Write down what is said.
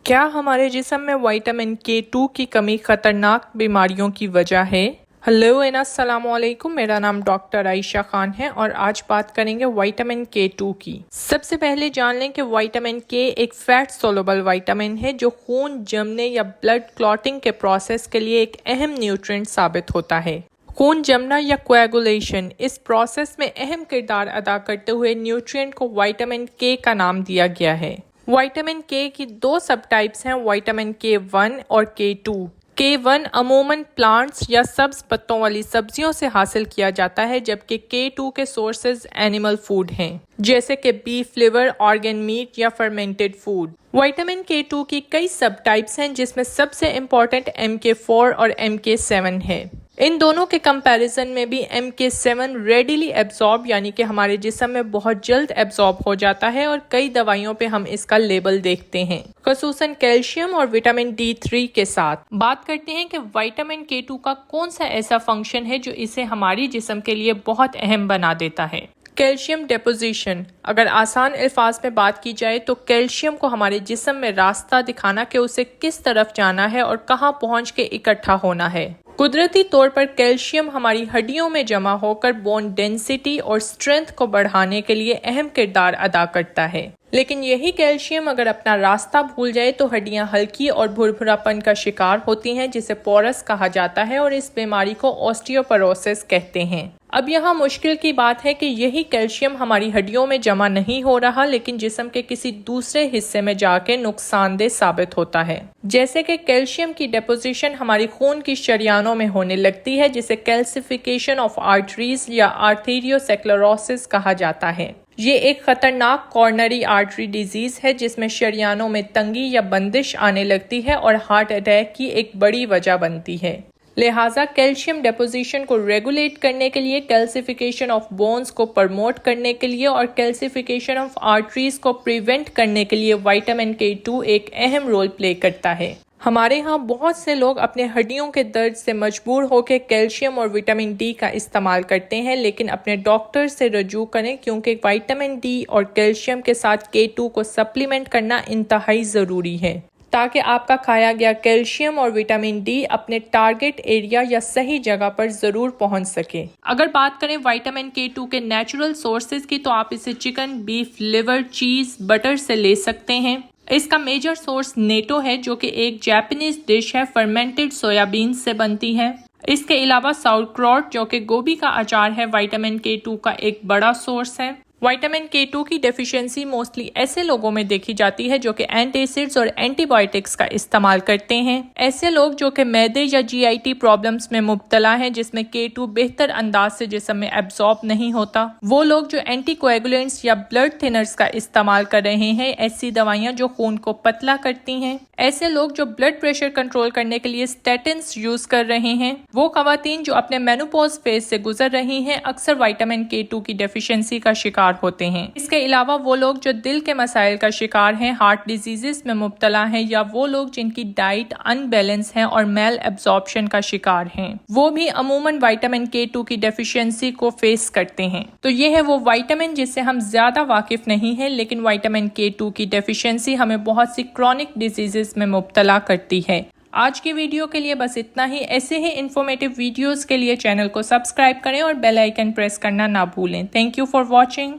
क्या हमारे जिस्म में विटामिन K2 की कमी खतरनाक बीमारियों की वजह है? हेलो एंड अस्सलाम वालेकुम। मेरा नाम डॉक्टर आयशा खान है और आज बात करेंगे विटामिन K2 की। सबसे पहले जान लें कि विटामिन K एक फैट सोलुबल विटामिन है जो खून जमने या ब्लड क्लॉटिंग के प्रोसेस के लिए एक अहम न्यूट्रिएंट साबित होता है। खून जमना या कोएगुलेशन इस प्रोसेस में अहम किरदार अदा करते हुए न्यूट्रिएंट को विटामिन K का नाम दिया गया है। विटामिन K की दो सब टाइप्स हैं, विटामिन K1 और K2। K1 अमूमन प्लांट्स या सब्ज पत्तों वाली सब्जियों से हासिल किया जाता है, जबकि K2 के सोर्सेज एनिमल फूड हैं, जैसे कि बीफ लिवर, ऑर्गन मीट या फर्मेंटेड फूड। विटामिन K2 की कई सब टाइप्स हैं, जिसमें सबसे इम्पोर्टेंट MK4 और MK7 है। इन दोनों के कंपैरिजन में भी MK7 रेडिली एब्जॉर्ब यानी कि हमारे जिस्म में बहुत जल्द एब्जॉर्ब हो जाता है और कई दवाइयों पे हम इसका लेबल देखते हैं, खसूसन कैल्शियम और विटामिन D3 के साथ। बात करते हैं कि विटामिन K2 का कौन सा ऐसा फंक्शन है जो इसे हमारी जिस्म के लिए बहुत अहम बना देता है। Calcium deposition. अगर आसान अल्फाज में बात की जाए तो कैल्शियम को हमारे जिस्म में रास्ता दिखाना कि उसे किस तरफ जाना है और कहाँ पहुँच के इकट्ठा होना है। कुदरती तौर पर कैल्शियम हमारी हड्डियों में जमा होकर बोन डेंसिटी और स्ट्रेंथ को बढ़ाने के लिए अहम किरदार अदा करता है, लेकिन यही कैल्शियम अगर अपना रास्ता भूल जाए तो हड्डियां हल्की और भुरभुरापन का शिकार होती हैं, जिसे पोरस कहा जाता है और इस बीमारी को ऑस्टियोपोरोसिस कहते हैं। अब यहाँ मुश्किल की बात है कि यही कैल्शियम हमारी हड्डियों में जमा नहीं हो रहा, लेकिन जिस्म के किसी दूसरे हिस्से में जाके नुकसानदेह साबित होता है। जैसे कि कैल्शियम की डिपोजिशन हमारी खून की शरियानों में होने लगती है, जिसे कैल्सिफिकेशन ऑफ आर्टरीज या आर्थेरियोस्क्लेरोसिस कहा जाता है। ये एक खतरनाक कॉर्नरी आर्टरी डिजीज है जिसमें शरियानों में तंगी या बंदिश आने लगती है और हार्ट अटैक की एक बड़ी वजह बनती है। लिहाजा कैल्शियम डिपोजिशन को रेगुलेट करने के लिए, कैल्सिफिकेशन ऑफ बोन्स को प्रमोट करने के लिए और कैल्सिफिकेशन ऑफ आर्टरीज को प्रिवेंट करने के लिए विटामिन K2 एक अहम रोल प्ले करता है। हमारे यहाँ बहुत से लोग अपने हड्डियों के दर्द से मजबूर होकर कैल्शियम और विटामिन D का इस्तेमाल करते हैं, लेकिन अपने डॉक्टर से रजू करें, क्योंकि विटामिन D और कैल्शियम के साथ K2 को सप्लीमेंट करना इंतहाई ज़रूरी है, ताकि आपका खाया गया कैल्शियम और विटामिन D अपने टारगेट एरिया या सही जगह पर ज़रूर पहुंच सके। अगर बात करें विटामिन K2 के नेचुरल सोर्सेज की, तो आप इसे चिकन, बीफ लिवर, चीज़, बटर से ले सकते हैं। इसका मेजर सोर्स नेटो है, जो कि एक जापानीज डिश है, फर्मेंटेड सोयाबीन से बनती है। इसके अलावा साउरक्रॉट, जो कि गोभी का अचार है, विटामिन K2 का एक बड़ा सोर्स है। विटामिन K2 की डेफिशिएंसी मोस्टली ऐसे लोगों में देखी जाती है जो कि एंटासिड्स और एंटीबायोटिक्स का इस्तेमाल करते हैं। ऐसे लोग जो कि मैदे या GIT प्रॉब्लम्स में मुब्तला हैं, जिसमें K2 बेहतर अंदाज से जिस्म में एब्जॉर्ब नहीं होता। वो लोग जो एंटीकोएगुलेंट्स या ब्लड थिनर्स का इस्तेमाल कर रहे हैं, ऐसी दवाइयाँ जो खून को पतला करती हैं। ऐसे लोग जो ब्लड प्रेशर कंट्रोल करने के लिए स्टेटिन्स यूज कर रहे हैं। वो खवातीन जो अपने मेनोपॉज फेज से गुजर रही हैं, अक्सर विटामिन K2 की डेफिशिएंसी का शिकार होते हैं। इसके अलावा वो लोग जो दिल के मसाइल का शिकार हैं, हार्ट डिजीजेस में मुब्तला हैं, या वो लोग जिनकी डाइट अनबैलेंस है और मेल एब्जॉर्प्शन का शिकार हैं, वो भी अमूमन विटामिन K2 की डेफिशिएंसी को फेस करते हैं। तो ये है वो विटामिन जिससे हम ज्यादा वाकिफ नहीं है, लेकिन विटामिन K2 की डेफिशिएंसी हमें बहुत सी क्रॉनिक डिजीजेस में मुब्तला करती है। आज की वीडियो के लिए बस इतना ही। ऐसे ही इंफॉर्मेटिव वीडियोस के लिए चैनल को सब्सक्राइब करें और बेल आइकन प्रेस करना ना भूलें। Thank you for watching.